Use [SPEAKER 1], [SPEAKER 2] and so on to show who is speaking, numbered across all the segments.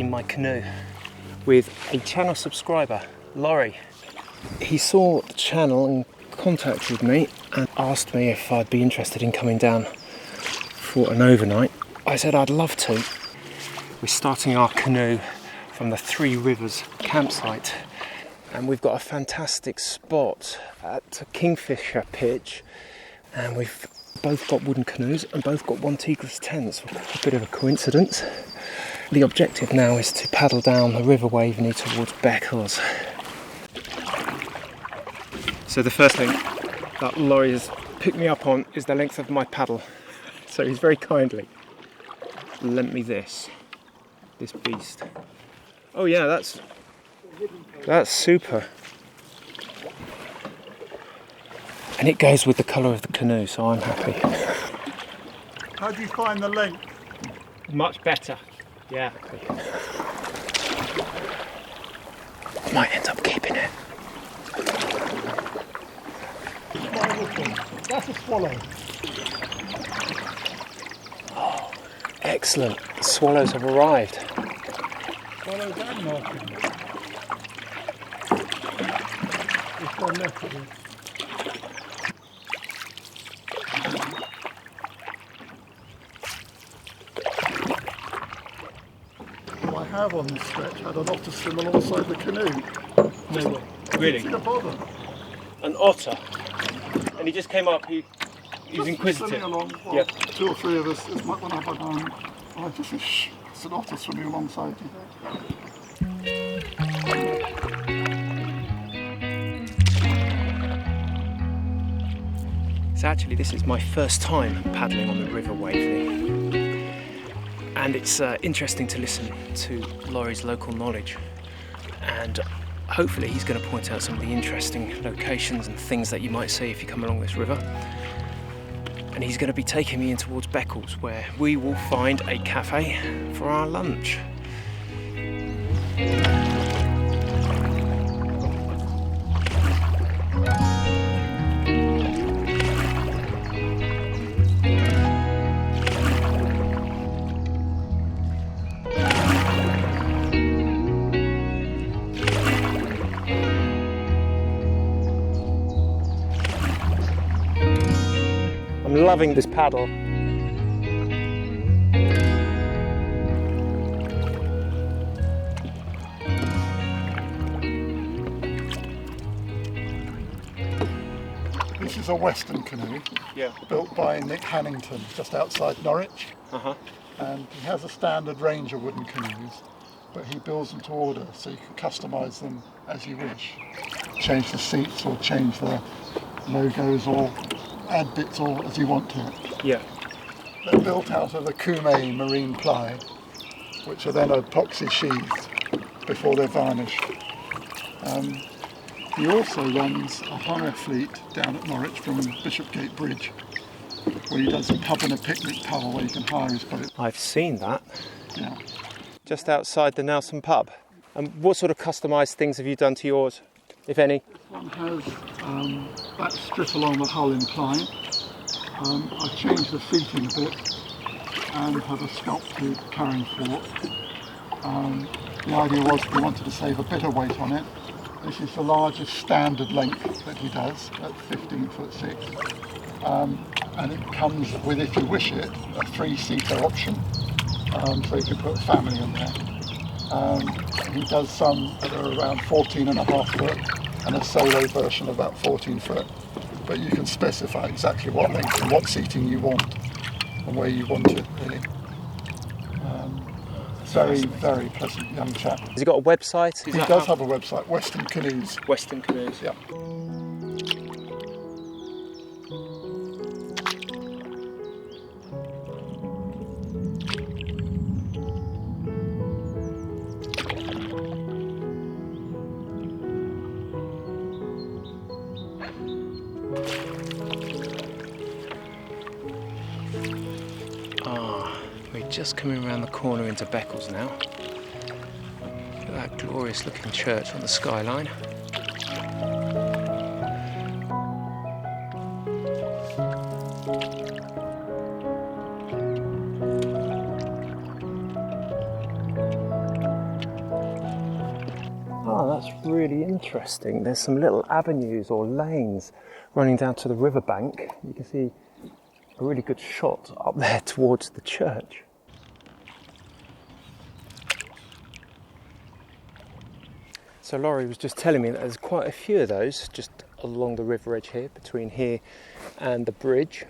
[SPEAKER 1] in my canoe with a channel subscriber, Laurie. He saw the channel and contacted me and asked me if I'd be interested in coming down for an overnight. I said I'd love to. We're starting our canoe from the Three Rivers campsite, and we've got a fantastic spot at Kingfisher Pitch, and we've both got wooden canoes and both got one Tigris tents. A bit of a coincidence. The objective now is to paddle down the River Waveney towards Beccles. So the first thing that Laurie has picked me up on is the length of my paddle. So he's very kindly lent me this beast. Oh yeah, that's super. And it goes with the colour of the canoe, so I'm happy.
[SPEAKER 2] How do you find the length?
[SPEAKER 1] Much better, yeah. I might end up keeping it.
[SPEAKER 2] That's a swallow.
[SPEAKER 1] Oh, excellent. The swallows have arrived.
[SPEAKER 2] Swallows and martins. It's one left of it. I have on this stretch had an otter swim alongside the canoe.
[SPEAKER 1] No way. Really?
[SPEAKER 2] A bother.
[SPEAKER 1] An otter? And he just came up, he's inquisitive.
[SPEAKER 2] Swimming along, well,
[SPEAKER 1] yeah.
[SPEAKER 2] 2 or 3 of us, it's like when I had it's an otter swimming alongside you.
[SPEAKER 1] So actually this is my first time paddling on the River Waveney, and it's interesting to listen to Laurie's local knowledge, and hopefully he's going to point out some of the interesting locations and things that you might see if you come along this river. And he's going to be taking me in towards Beccles, where we will find a cafe for our lunch. I'm loving this paddle.
[SPEAKER 2] This is a Western canoe, built by Nick Hannington just outside Norwich. And he has a standard range of wooden canoes, but he builds them to order so you can customise them as you wish. Change the seats or change the logos or add bits or as you want to it.
[SPEAKER 1] Yeah.
[SPEAKER 2] They're built out of a CANOE marine ply, which are then epoxy sheathed before they're varnished. He also runs a hire fleet down at Norwich from Bishopgate Bridge, where he does a pub and a picnic pub where you can hire his boat.
[SPEAKER 1] I've seen that.
[SPEAKER 2] Yeah.
[SPEAKER 1] Just outside the Nelson pub. And what sort of customised things have you done to yours, if any?
[SPEAKER 2] This one has that strip along the hull in ply. I've changed the seating a bit and have a sculpted carrying thwart. The idea was we wanted to save a bit of weight on it. This is the largest standard length that he does at 15'6". And it comes with, if you wish it, a 3-seater option. So you can put a family in there. He does some that are around 14.5 foot and a solo version of about 14 foot. But you can specify exactly what length and what seating you want and where you want it, really. Very, very pleasant young chap.
[SPEAKER 1] Has he got a website?
[SPEAKER 2] He does have a website, Western Canoes.
[SPEAKER 1] Western Canoes.
[SPEAKER 2] Yeah.
[SPEAKER 1] We're just coming around the corner into Beccles now. Look at that glorious looking church on the skyline. Oh, that's really interesting. There's some little avenues or lanes running down to the riverbank. You can see a really good shot up there towards the church. So Laurie was just telling me that there's quite a few of those just along the river edge here, between here and the bridge.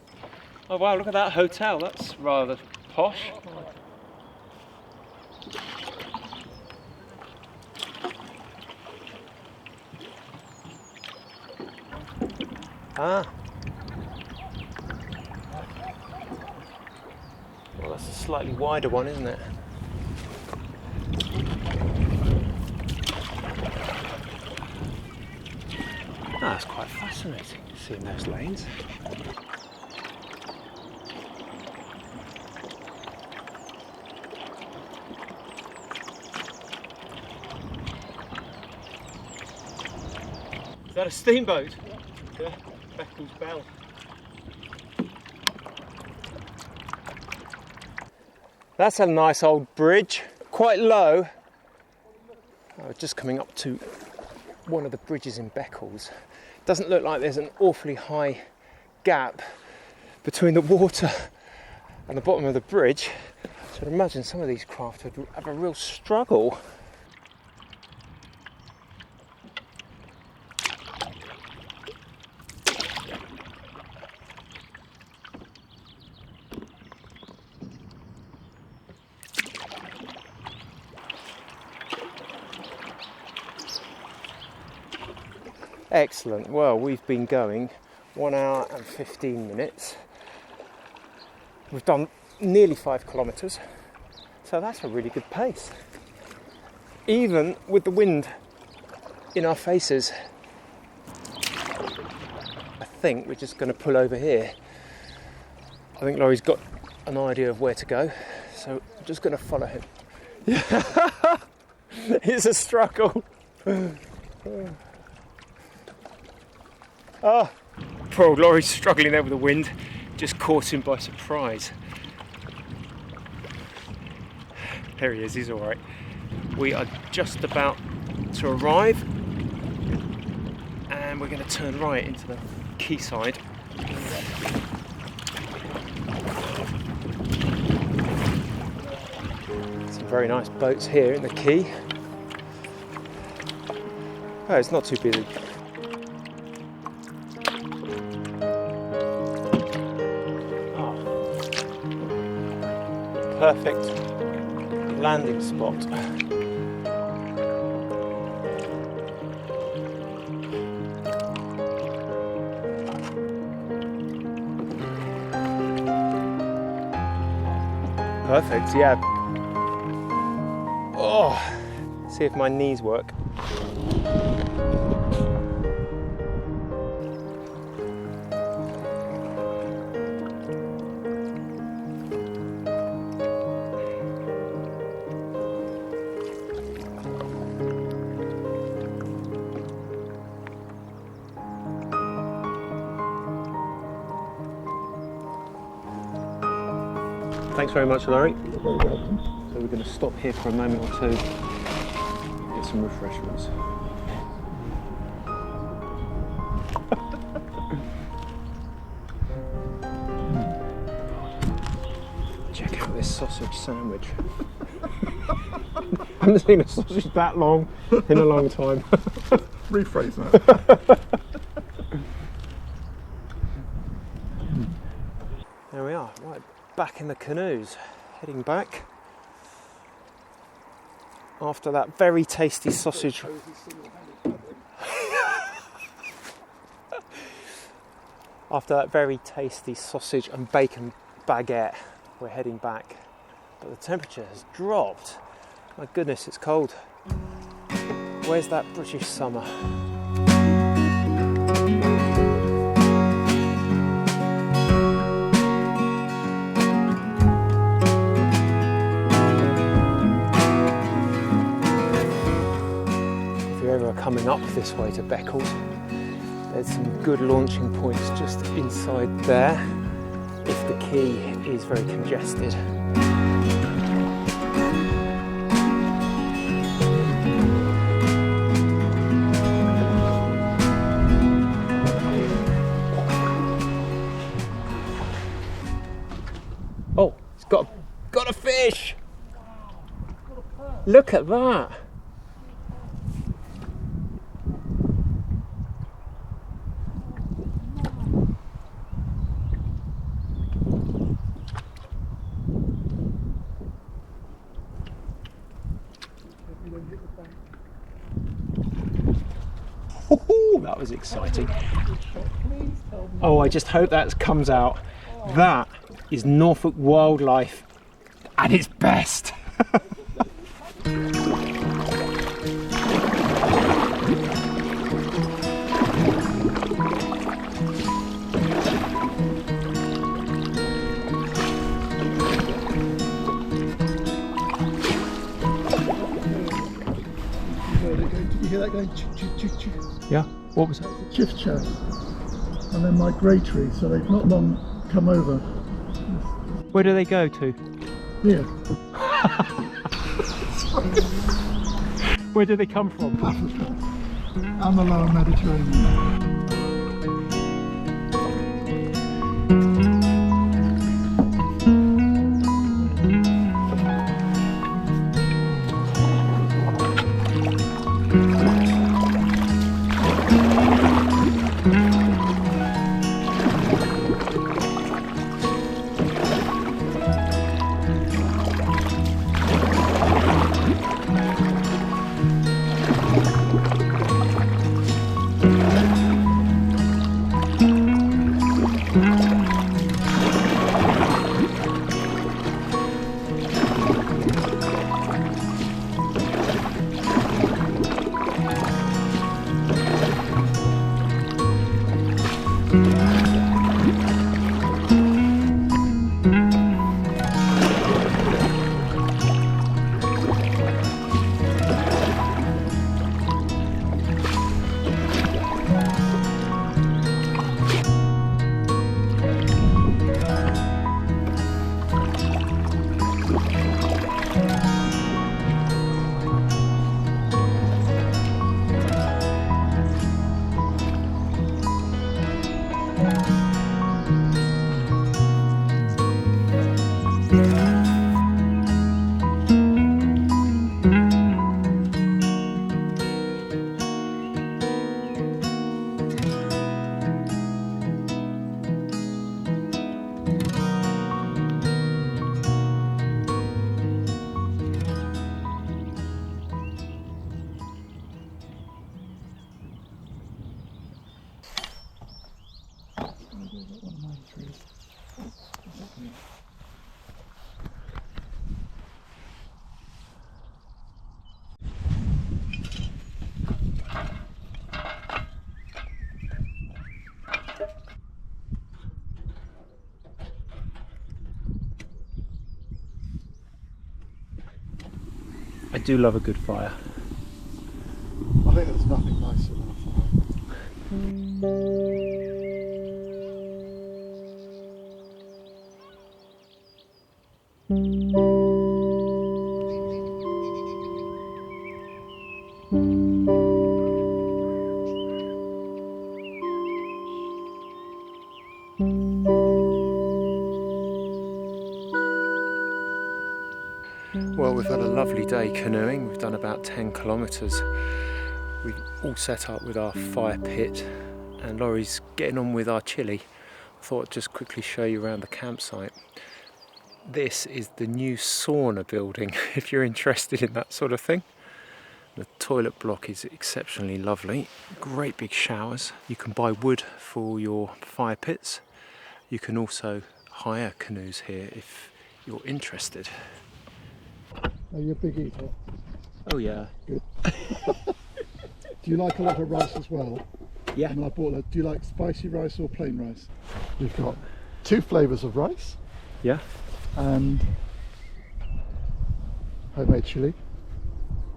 [SPEAKER 1] Oh wow, look at that hotel, that's rather posh. Ah. Well, that's a slightly wider one, isn't it? Ah, that's quite fascinating, seeing those lanes. Is that a steamboat? Yeah, Beccles Bell. That's a nice old bridge, quite low. I was just coming up to one of the bridges in Beccles. Doesn't look like there's an awfully high gap between the water and the bottom of the bridge. So I'd imagine some of these craft would have a real struggle. Excellent. Well, we've been going 1 hour and 15 minutes. We've done nearly 5 kilometres, so that's a really good pace. Even with the wind in our faces. I think we're just going to pull over here. I think Laurie's got an idea of where to go, so I'm just going to follow him. It's a struggle. Oh, poor old Laurie's struggling there with the wind, just caught him by surprise. There he is, he's all right. We are just about to arrive and we're going to turn right into the quayside. Some very nice boats here in the quay. Oh, it's not too busy. Perfect landing spot. Perfect, yeah. Oh, see if my knees work. Thanks very much, Laurie.
[SPEAKER 2] You're very welcome.
[SPEAKER 1] So we're going to stop here for a moment or two, get some refreshments. Check out this sausage sandwich. I haven't seen a sausage that long in a long time.
[SPEAKER 2] Rephrase that.
[SPEAKER 1] There we are, right back in the canoes, heading back after that very tasty sausage. After that very tasty sausage and bacon baguette, we're heading back. But the temperature has dropped. My goodness, it's cold. Where's that British summer? Coming up this way to Beccles, there's some good launching points just inside there if the quay is very congested. Look at that. Ooh, that was exciting. Oh, I just hope that comes out. That is Norfolk wildlife at its best.
[SPEAKER 2] Did you hear that going choo choo choo choo?
[SPEAKER 1] Yeah, what was that?
[SPEAKER 2] Chiff chaff. And they're migratory, so they've not long come over.
[SPEAKER 1] Where do they go to?
[SPEAKER 2] Here.
[SPEAKER 1] Where do they come from?
[SPEAKER 2] Africa. And the lower Mediterranean.
[SPEAKER 1] I do love a good fire.
[SPEAKER 2] I think there's nothing nicer than a fire.
[SPEAKER 1] Well, we've had a lovely day canoeing. We've done about 10 kilometres. We've all set up with our fire pit and Laurie's getting on with our chilli. I thought I'd just quickly show you around the campsite. This is the new sauna building, if you're interested in that sort of thing. The toilet block is exceptionally lovely. Great big showers. You can buy wood for your fire pits. You can also hire canoes here if you're interested.
[SPEAKER 2] Are you a big eater?
[SPEAKER 1] Oh yeah.
[SPEAKER 2] Good. Do you like a lot of rice as well?
[SPEAKER 1] Yeah.
[SPEAKER 2] And I bought that. Do you like spicy rice or plain rice? We've got 2 flavours of rice.
[SPEAKER 1] Yeah.
[SPEAKER 2] And homemade chilli.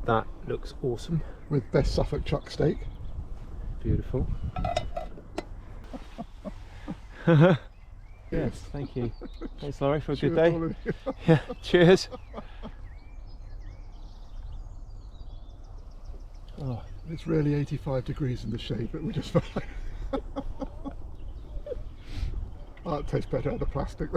[SPEAKER 1] That looks awesome.
[SPEAKER 2] With best Suffolk chuck steak.
[SPEAKER 1] Beautiful. Yes, thank you. Thanks Laurie for a good day. Yeah, cheers. Oh.
[SPEAKER 2] It's really 85 degrees in the shade, but we're just fine. Oh, it tastes better out of the plastic.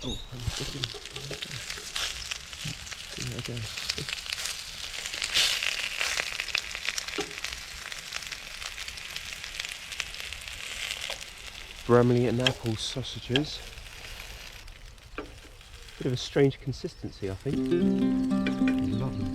[SPEAKER 1] Oh, I'm looking. There we go. Bramley and apple sausages. Bit of a strange consistency, I think. Lovely.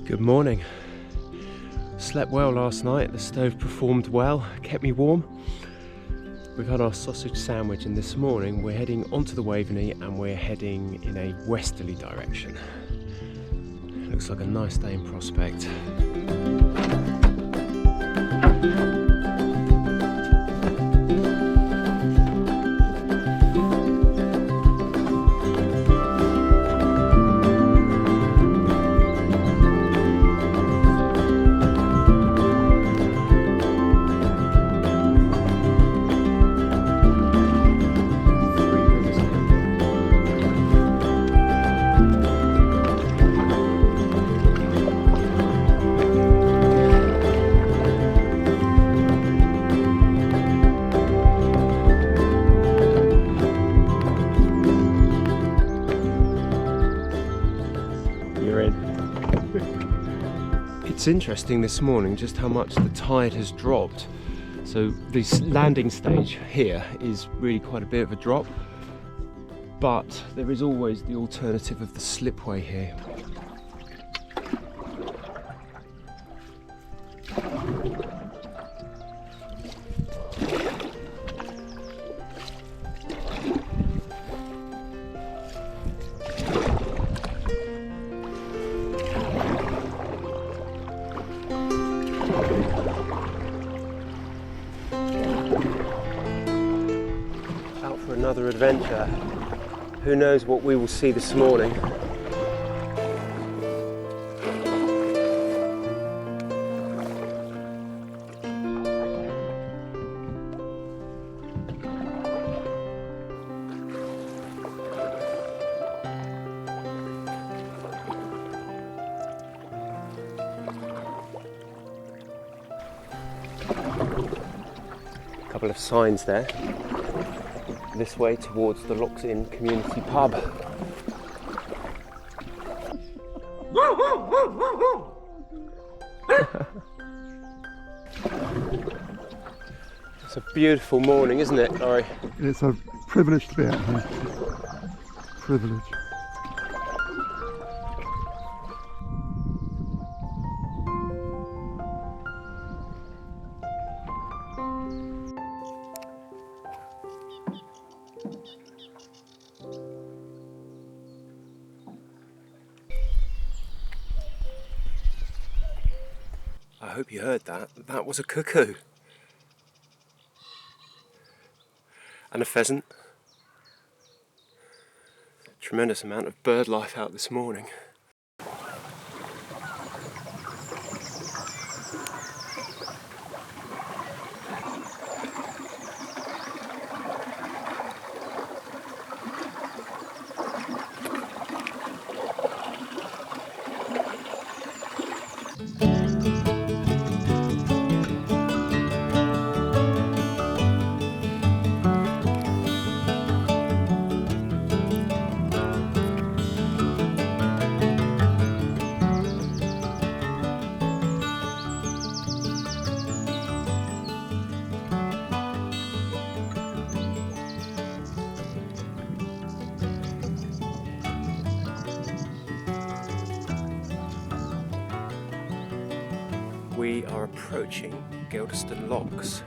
[SPEAKER 1] Good morning. Slept well last night, the stove performed well, kept me warm. We've had our sausage sandwich and this morning we're heading onto the Waveney and we're heading in a westerly direction. Looks like a nice day in prospect. It's interesting this morning just how much the tide has dropped. So this landing stage here is really quite a bit of a drop, but there is always the alternative of the slipway here. Another adventure. Who knows what we will see this morning. A couple of signs there. This way towards the Locks Inn Community Pub. It's a beautiful morning, isn't it, Laurie?
[SPEAKER 2] It's a privilege to be out here. Privilege.
[SPEAKER 1] I hope you heard that. That was a cuckoo. And a pheasant. Tremendous amount of bird life out this morning. We are approaching Geldeston Locks.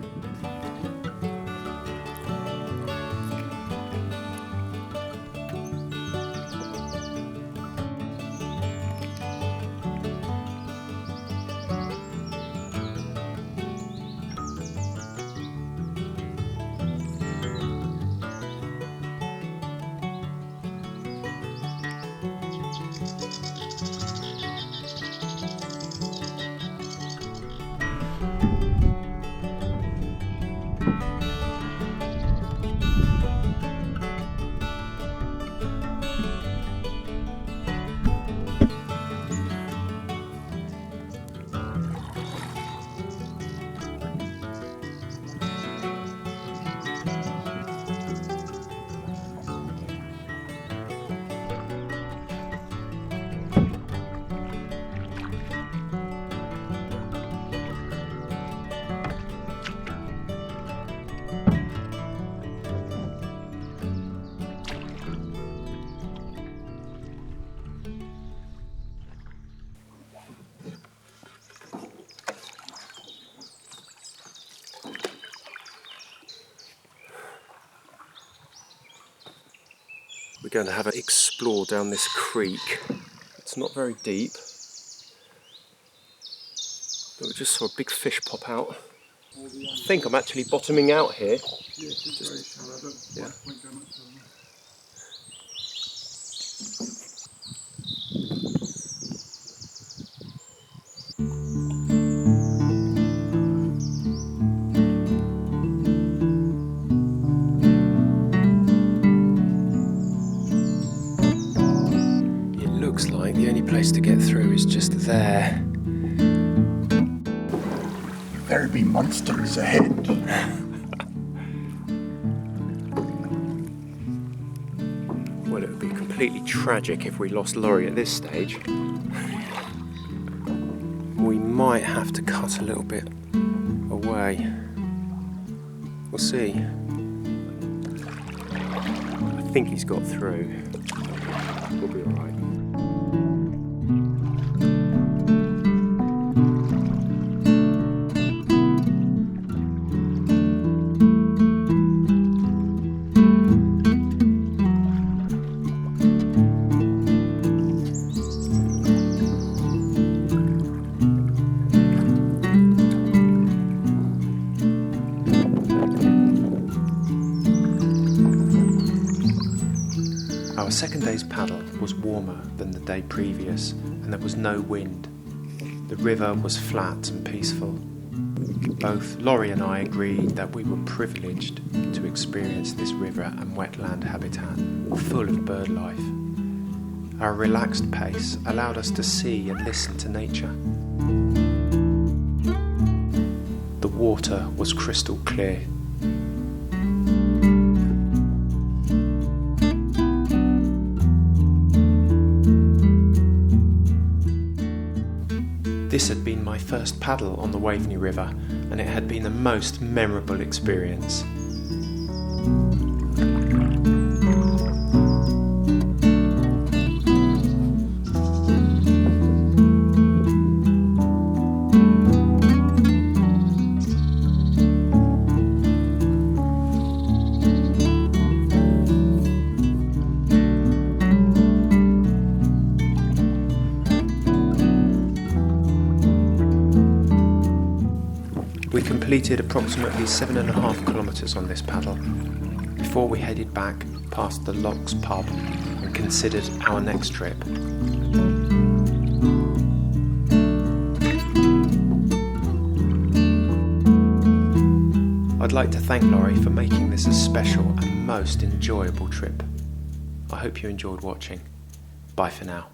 [SPEAKER 1] going to have an explore down this creek. It's not very deep, but we just saw a big fish pop out. I think I'm actually bottoming out here.
[SPEAKER 2] Yeah, it's very shallow. I don't
[SPEAKER 1] Yeah.
[SPEAKER 2] won't go much further.
[SPEAKER 1] It looks like the only place to get through is just there.
[SPEAKER 2] There be monsters ahead.
[SPEAKER 1] Well, it would be completely tragic if we lost Laurie at this stage. We might have to cut a little bit away. We'll see. I think he's got through. We'll be alright. Our second day's paddle was warmer than the day previous, and there was no wind. The river was flat and peaceful. Both Laurie and I agreed that we were privileged to experience this river and wetland habitat full of bird life. Our relaxed pace allowed us to see and listen to nature. The water was crystal clear. This had been my first paddle on the Waveney River, and it had been the most memorable experience. We completed approximately 7.5 kilometres on this paddle before we headed back past the Locks pub and considered our next trip. I'd like to thank Laurie for making this a special and most enjoyable trip. I hope you enjoyed watching. Bye for now.